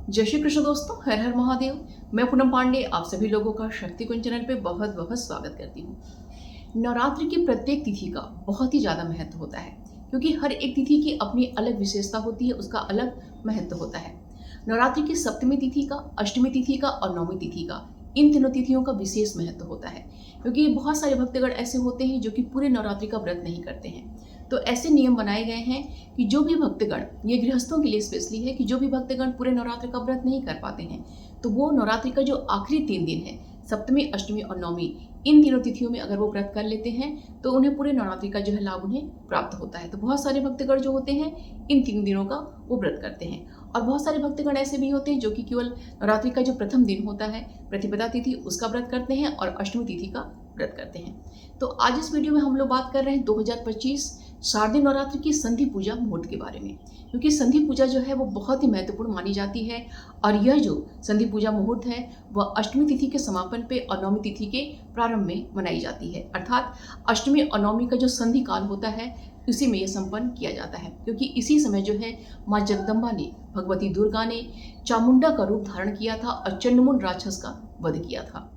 जय श्री कृष्ण दोस्तों, हर हर महादेव। मैं पूनम पांडे आप सभी लोगों का शक्ति कुंज चैनल पे बहुत बहुत स्वागत करती हूँ। नवरात्रि की प्रत्येक तिथि का बहुत ही ज़्यादा महत्व होता है, क्योंकि हर एक तिथि की अपनी अलग विशेषता होती है, उसका अलग महत्व होता है। नवरात्रि की सप्तमी तिथि का, अष्टमी तिथि का और नवमी तिथि का, इन तीनों तिथियों का विशेष महत्व होता है, क्योंकि बहुत सारे भक्तगण ऐसे होते हैं जो कि पूरे नवरात्रि का व्रत नहीं करते हैं। तो ऐसे नियम बनाए गए हैं कि जो भी भक्तगण, ये गृहस्थों के लिए स्पेशली है, कि जो भी भक्तगण पूरे नवरात्रि का व्रत नहीं कर पाते हैं, तो वो नवरात्रि का जो आखिरी 3 दिन है, सप्तमी, अष्टमी और नवमी, इन तीनों तिथियों में अगर वो व्रत कर लेते हैं तो उन्हें पूरे नवरात्रि का जो है लाभ उन्हें प्राप्त होता है। तो बहुत सारे भक्तगण जो होते हैं इन 3 दिनों का वो व्रत करते हैं, और बहुत सारे भक्तगण ऐसे भी होते हैं जो कि केवल नवरात्रि का जो प्रथम दिन होता है, प्रतिपदा तिथि, उसका व्रत करते हैं और अष्टमी तिथि का व्रत करते हैं। तो आज इस वीडियो में हम लोग बात कर रहे हैं 2025 शारदीय नवरात्रि की संधि पूजा मुहूर्त के बारे में, क्योंकि संधि पूजा जो है वो बहुत ही महत्वपूर्ण मानी जाती है। और यह जो संधि पूजा मुहूर्त है वह अष्टमी तिथि के समापन पे और नवमी तिथि के प्रारंभ में मनाई जाती है, अर्थात अष्टमी और नवमी का जो संधि काल होता है उसी में यह संपन्न किया जाता है, क्योंकि इसी समय जो है माँ जगदम्बा ने, भगवती दुर्गा ने चामुंडा का रूप धारण किया था और चंडमुंड राक्षस का वध किया था।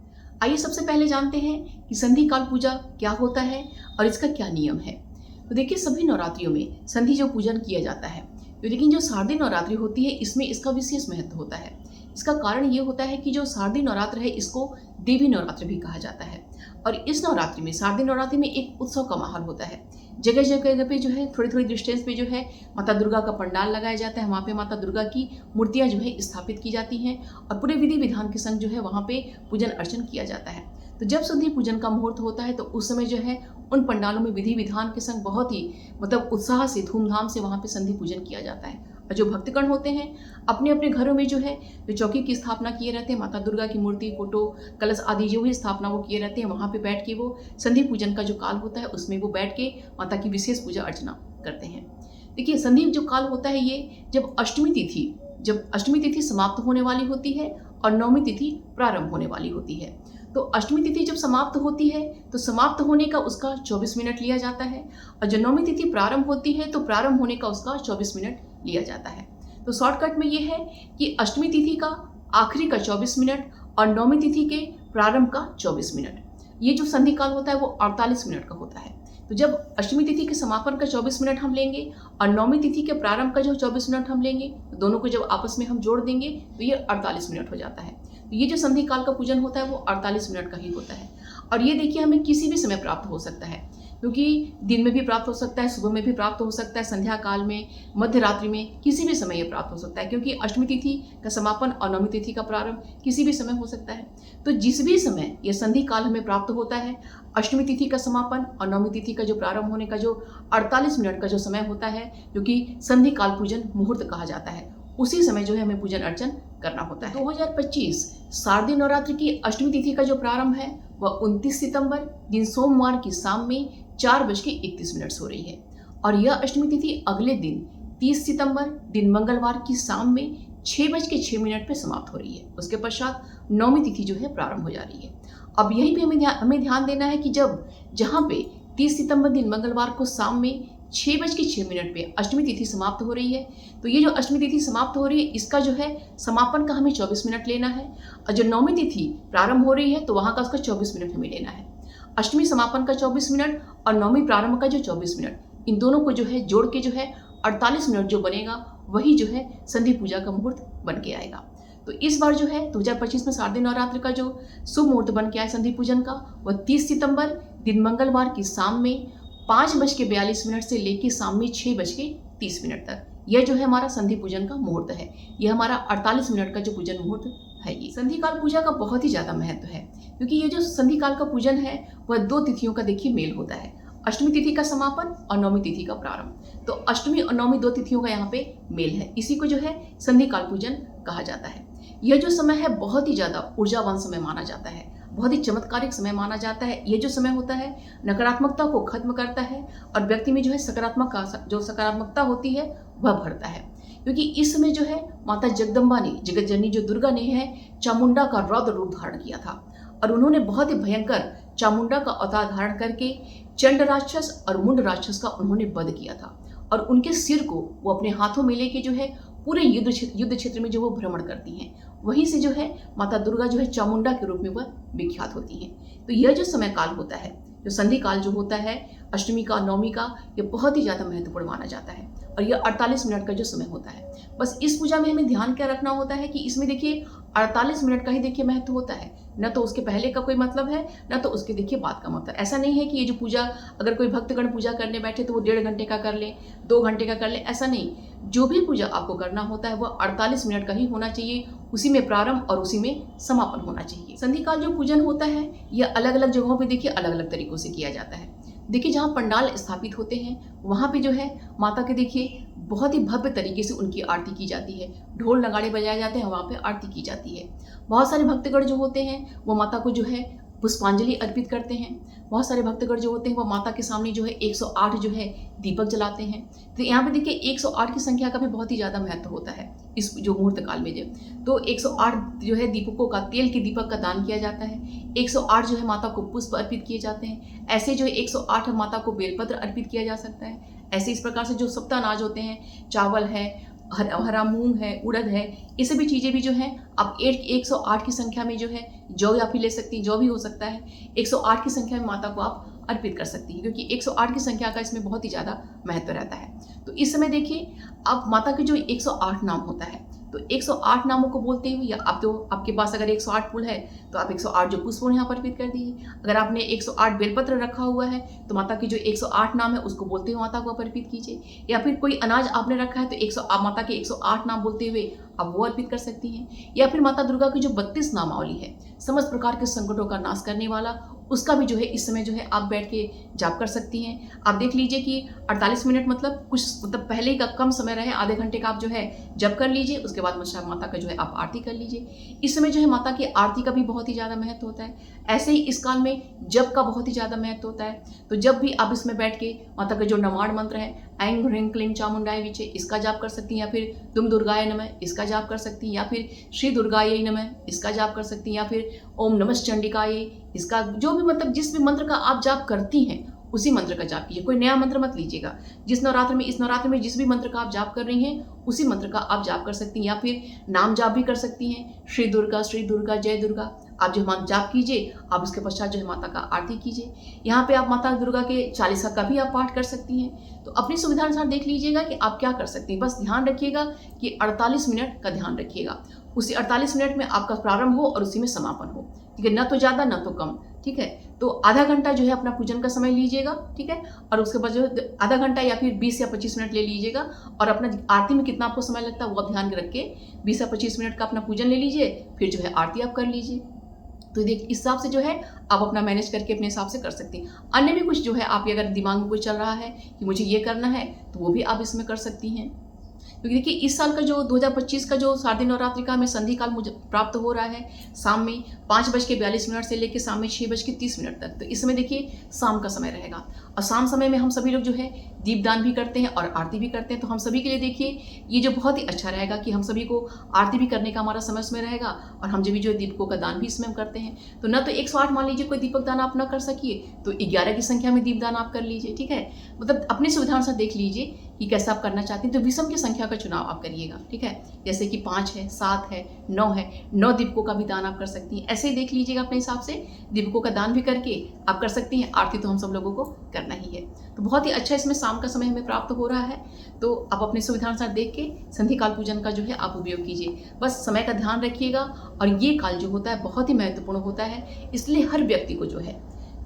आइए सबसे पहले जानते हैं कि संधि काल पूजा क्या होता है और इसका क्या नियम है। तो देखिए, सभी नवरात्रियों में संधि जो पूजन किया जाता है, तो लेकिन जो शारदीय नवरात्रि होती है इसमें इसका विशेष महत्व होता है। इसका कारण ये होता है कि जो शारदीय नवरात्र है इसको देवी नवरात्र भी कहा जाता है, और इस नवरात्रि में, शारदीय नवरात्रि में एक उत्सव का माहौल होता है। जगह जगह पे जो है थोड़ी थोड़ी डिस्टेंस पे जो है माता दुर्गा का पंडाल लगाया जाता है, वहाँ पे माता दुर्गा की मूर्तियाँ जो है स्थापित की जाती हैं और पूरे विधि विधान के संग जो है वहाँ पे पूजन अर्चन किया जाता है। तो जब संधि पूजन का मुहूर्त होता है तो उस समय जो है उन पंडालों में विधि विधान के संग बहुत ही उत्साह से, धूमधाम से वहाँ पे संधि पूजन किया जाता है। और जो भक्तगण होते हैं अपने अपने घरों में जो है जो चौकी की स्थापना किए रहते हैं, माता दुर्गा की मूर्ति, फोटो, कलश आदि जो भी स्थापना वो किए रहते हैं, वहाँ पे बैठ के वो संधि पूजन का जो काल होता है उसमें वो बैठ के माता की विशेष पूजा अर्चना करते हैं। देखिए, संधि जो काल होता है ये जब अष्टमी तिथि समाप्त होने वाली होती है और नवमी तिथि प्रारंभ होने वाली होती है। तो अष्टमी तिथि जब समाप्त होती है तो समाप्त होने का उसका 24 मिनट लिया जाता है, और जब नवमी तिथि प्रारंभ होती है तो प्रारंभ होने का उसका 24 मिनट लिया जाता है। तो शॉर्टकट में ये है कि अष्टमी तिथि का आखिरी का 24 मिनट और नवमी तिथि के प्रारंभ का 24 मिनट, ये जो संधि काल होता है वो 48 मिनट का होता है। तो जब अष्टमी तिथि के समापन का 24 मिनट हम लेंगे और नवमी तिथि के प्रारंभ का जो 24 मिनट हम लेंगे, तो दोनों को जब आपस में हम जोड़ देंगे तो ये 48 मिनट हो जाता है। तो ये जो संधि काल का पूजन होता है वो 48 मिनट का ही होता है। और ये देखिए, हमें किसी भी समय प्राप्त हो सकता है, क्योंकि दिन में भी प्राप्त हो सकता है, सुबह में भी प्राप्त हो सकता है, संध्या काल में, मध्य रात्रि में, किसी भी समय ये प्राप्त हो सकता है, क्योंकि अष्टमी तिथि का समापन और नवमी तिथि का प्रारंभ किसी भी समय हो सकता है। तो जिस भी समय ये संधि काल हमें प्राप्त होता है, अष्टमी तिथि का समापन और नवमी तिथि का जो प्रारंभ होने का जो 48 मिनट का जो समय होता है, जो कि संधि काल पूजन मुहूर्त कहा जाता है, उसी समय जो है हमें पूजन अर्चन करना होता है। 2025 शारदीय नवरात्रि की अष्टमी तिथि का जो प्रारंभ है वह 29 सितंबर दिन सोमवार की शाम में 4:31 हो रही है, और यह अष्टमी तिथि अगले दिन 30 सितंबर दिन मंगलवार की शाम में 6:06 पे समाप्त हो रही है। उसके पश्चात नवमी तिथि जो है प्रारंभ हो जा रही है। अब यहीं पे हमें ध्यान देना है कि जहाँ पे 30 सितंबर दिन मंगलवार को शाम में 6:06 पे अष्टमी तिथि समाप्त हो रही है, तो ये जो अष्टमी तिथि समाप्त हो रही है इसका जो है समापन का हमें 24 मिनट लेना है, और जो नवमी तिथि प्रारंभ हो रही है तो वहाँ का उसका 24 मिनट हमें लेना है। अष्टमी समापन का 24 मिनट और नवमी प्रारंभ का जो 24 मिनट, इन दोनों को जो है जोड़ के जो है 48 मिनट जो बनेगा वही जो है संधि पूजा का मुहूर्त बन के आएगा। तो इस बार जो है 2025 में शारदीय नवरात्र का जो शुभ मुहूर्त बन के आए संधि पूजन का, वह 30 सितंबर दिन मंगलवार की शाम में 5:42 से लेकर शाम में 6:30 तक, यह जो है हमारा संधि पूजन का मुहूर्त है। यह हमारा 48 मिनट का जो पूजन मुहूर्त है। ये संधि काल पूजा का बहुत ही ज़्यादा महत्व है, क्योंकि ये जो संधि काल का पूजन है वह 2 तिथियों का देखिए मेल होता है, अष्टमी तिथि का समापन और नवमी तिथि का प्रारंभ। तो अष्टमी और नवमी 2 तिथियों का यहाँ पे मेल है, इसी को जो है संधि काल पूजन कहा जाता है। यह जो समय है बहुत ही ज़्यादा ऊर्जावान समय माना जाता है, बहुत ही चमत्कारिक समय माना जाता है। ये जो समय होता है नकारात्मकता को खत्म करता है और व्यक्ति में जो है सकारात्मकता होती है वह भरता है, क्योंकि इस समय जो है माता जगदम्बा ने, जगत जननी जो दुर्गा ने है, चामुंडा का रौद्र रूप धारण किया था, और उन्होंने बहुत ही भयंकर चामुंडा का अवतार धारण करके चंड राक्षस और मुंड राक्षस का उन्होंने वध किया था, और उनके सिर को वो अपने हाथों में लेके जो है पूरे युद्ध क्षेत्र में जो वो भ्रमण करती हैं। वहीं से जो है माता दुर्गा जो है चामुंडा के रूप में वह विख्यात होती हैं। तो यह जो समय काल होता है, जो संधि काल जो होता है अष्टमी का, नवमी का, ये बहुत ही ज़्यादा महत्वपूर्ण माना जाता है और यह 48 मिनट का जो समय होता है। बस इस पूजा में हमें ध्यान क्या रखना होता है कि इसमें देखिए 48 मिनट का ही देखिए महत्व होता है, न तो उसके पहले का कोई मतलब है, न तो उसके देखिए बाद का मतलब। ऐसा नहीं है कि ये जो पूजा अगर कोई भक्तगण पूजा करने बैठे तो वो 1.5 घंटे का कर ले, 2 घंटे का कर ले, ऐसा नहीं। जो भी पूजा आपको करना होता है वह 48 मिनट का ही होना चाहिए, उसी में प्रारंभ और उसी में समापन होना चाहिए। संधि काल जो पूजन होता है यह अलग अलग जगहों पे देखिए अलग अलग तरीकों से किया जाता है। देखिए जहाँ पंडाल स्थापित होते हैं वहाँ पे जो है माता के देखिए बहुत ही भव्य तरीके से उनकी आरती की जाती है, ढोल नगाड़े बजाए जाते हैं, वहाँ पे आरती की जाती है। बहुत सारे भक्तगण जो होते हैं वो माता को जो है पुष्पांजलि अर्पित करते हैं। बहुत सारे भक्तगण जो होते हैं वो माता के सामने जो है 108 जो है दीपक जलाते हैं। तो यहाँ पे देखिए 108 की संख्या का भी बहुत ही ज़्यादा महत्व होता है इस जो मुहूर्त काल में जो तो 108 जो है दीपकों का, तेल के दीपक का दान किया जाता है। 108 जो है माता को पुष्प अर्पित किए जाते हैं। ऐसे जो है 108 माता को बेलपत्र अर्पित किया जा सकता है। ऐसे इस प्रकार से जो सप्त अनाज होते हैं, चावल है, हरा मूंग है, उड़द है, ये सभी चीज़ें भी जो हैं आप 108 की संख्या में जो है जौ या फिर ले सकती हैं, जौ भी हो सकता है। 108 की संख्या में माता को आप अर्पित कर सकती हैं क्योंकि 108 की संख्या का इसमें बहुत ही ज़्यादा महत्व रहता है। तो इस समय देखिए आप माता के जो 108 नाम होता है तो 108 नामों को बोलते हुए या आप तो आपके पास अगर 108 फूल है तो आप 108 जो पुष्प यहाँ पर अर्पित कर दीजिए। अगर आपने 108 बेलपत्र रखा हुआ है तो माता की जो 108 नाम है उसको बोलते हुए माता को अर्पित कीजिए। या फिर कोई अनाज आपने रखा है तो आप माता के 108 नाम बोलते हुए आप वो अर्पित कर सकती हैं। या फिर माता दुर्गा की जो 32 नामावली है, समस्त प्रकार के संकटों का नाश करने वाला, उसका भी जो है इस समय जो है आप बैठ के जाप कर सकती हैं। आप देख लीजिए कि 48 मिनट मतलब कुछ मतलब पहले का कम समय रहे, आधे घंटे का आप जो है जप कर लीजिए। उसके बाद माता का जो है आप आरती कर लीजिए। इस समय जो है माता की आरती का भी बहुत ही ज़्यादा महत्व होता है। ऐसे ही इस काल में जप का बहुत ही ज़्यादा महत्व होता है। तो जब भी आप इसमें बैठ के माता का जो नमाण मंत्र है ऐं ह्रीं क्लीं चामुंडाय विचे, इसका जाप कर सकती हैं। या फिर तुम दुर्गाय नमः, इसका जाप कर सकती हैं। या फिर श्री दुर्गाय नमः, इसका जाप कर सकती हैं। या फिर ओम नमः चंडिकाय, इसका जो भी मतलब जिस भी मंत्र का आप जाप करती हैं उसी मंत्र का जाप कीजिए। कोई नया मंत्र मत लीजिएगा। जिस नवरात्र में, इस नवरात्र में जिस भी मंत्र का आप जाप कर रही हैं उसी मंत्र का आप जाप कर सकती हैं। या फिर नाम जाप भी कर सकती हैं, श्री दुर्गा जय दुर्गा। आप जो मंत्र जाप कीजिए, आप उसके पश्चात जो है माता का आरती कीजिए। यहाँ पे आप माता दुर्गा के 40 का भी आप पाठ कर सकती हैं। तो अपनी सुविधा अनुसार देख लीजिएगा कि आप क्या कर सकती हैं। बस ध्यान रखिएगा कि 48 मिनट का ध्यान रखिएगा। उसी 48 मिनट में आपका प्रारंभ हो और उसी में समापन हो, ठीक है, न तो ज़्यादा न तो कम, ठीक है। तो आधा घंटा जो है अपना पूजन का समय लीजिएगा, ठीक है। और उसके बाद जो आधा घंटा या फिर 20 या 25 मिनट ले लीजिएगा। और अपना आरती में कितना आपको समय लगता है वो आप ध्यान रख के 20 या 25 मिनट का अपना पूजन ले लीजिए, फिर जो है आरती आप कर लीजिए। तो देखिए इस हिसाब से जो है आप अपना मैनेज करके अपने हिसाब से कर सकते हैं। अन्य भी कुछ जो है आप अगर दिमाग में कुछ चल रहा है कि मुझे ये करना है तो वो भी आप इसमें कर सकती हैं। क्योंकि देखिए इस साल का जो 2025 का जो शारदीय नवरात्रि का हमें संधि काल मुझे प्राप्त हो रहा है शाम में 5:42 से लेकर शाम में 6:30 तक। तो इसमें देखिए शाम का समय रहेगा और शाम समय में हम सभी लोग जो है दीपदान भी करते हैं और आरती भी करते हैं। तो हम सभी के लिए देखिए ये जो बहुत ही अच्छा रहेगा कि हम सभी को आरती भी करने का हमारा समय उसमें रहेगा और हम जब भी जो है दीपकों का दान भी इसमें हम करते हैं। तो न तो 108 मान लीजिए कोई दीपक दान आप न कर सकिए तो 11 की संख्या में दीपदान आप कर लीजिए, ठीक है। मतलब अपनी सुविधा अनुसार देख लीजिए कि कैसा आप करना चाहते हैं। तो विषम की संख्या का चुनाव आप करिएगा, ठीक है। जैसे कि 5 है, 7 है, 9 है, 9 दीपकों का भी दान आप कर सकती हैं। ऐसे ही देख लीजिएगा अपने हिसाब से दीपकों का दान भी करके आप कर सकती हैं। आरती तो हम सब लोगों को करना ही है। तो बहुत ही अच्छा इसमें शाम का समय हमें प्राप्त हो रहा है। तो आप अपने सुविधा अनुसार देख के संधि काल पूजन का जो है आप उपयोग कीजिए। बस समय का ध्यान रखिएगा। और ये काल जो होता है बहुत ही महत्वपूर्ण होता है, इसलिए हर व्यक्ति को जो है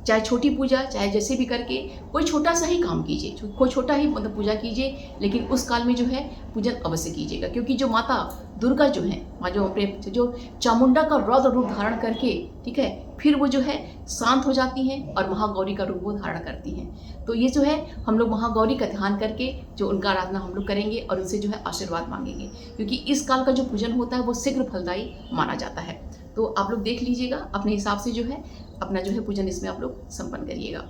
चाहे छोटी पूजा चाहे जैसे भी करके कोई छोटा सा ही काम कीजिए, कोई छोटा ही मतलब पूजा कीजिए, लेकिन उस काल में जो है पूजन अवश्य कीजिएगा। क्योंकि जो माता दुर्गा जो है माँ जो चामुंडा का रौद्र रूप धारण करके, ठीक है, फिर वो जो है शांत हो जाती हैं और महागौरी का रूप वो धारण करती हैं। तो ये जो है हम लोग महागौरी का ध्यान करके जो उनका आराधना हम लोग करेंगे और उनसे जो है आशीर्वाद मांगेंगे। क्योंकि इस काल का जो पूजन होता है वो शीघ्र फलदायी माना जाता है। तो आप लोग देख लीजिएगा अपने हिसाब से जो है अपना जो है पूजन इसमें आप लोग संपन्न करिएगा।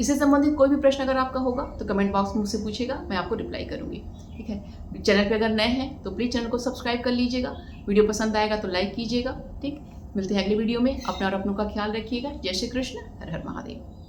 इससे संबंधित कोई भी प्रश्न अगर आपका होगा तो कमेंट बॉक्स में मुझसे पूछिएगा, मैं आपको रिप्लाई करूंगी, ठीक है। चैनल पे अगर नए हैं तो प्लीज़ चैनल को सब्सक्राइब कर लीजिएगा। वीडियो पसंद आएगा तो लाइक कीजिएगा, ठीक। मिलते हैं अगले वीडियो में। अपना और अपनों का ख्याल रखिएगा। जय श्री कृष्ण, हर हर महादेव।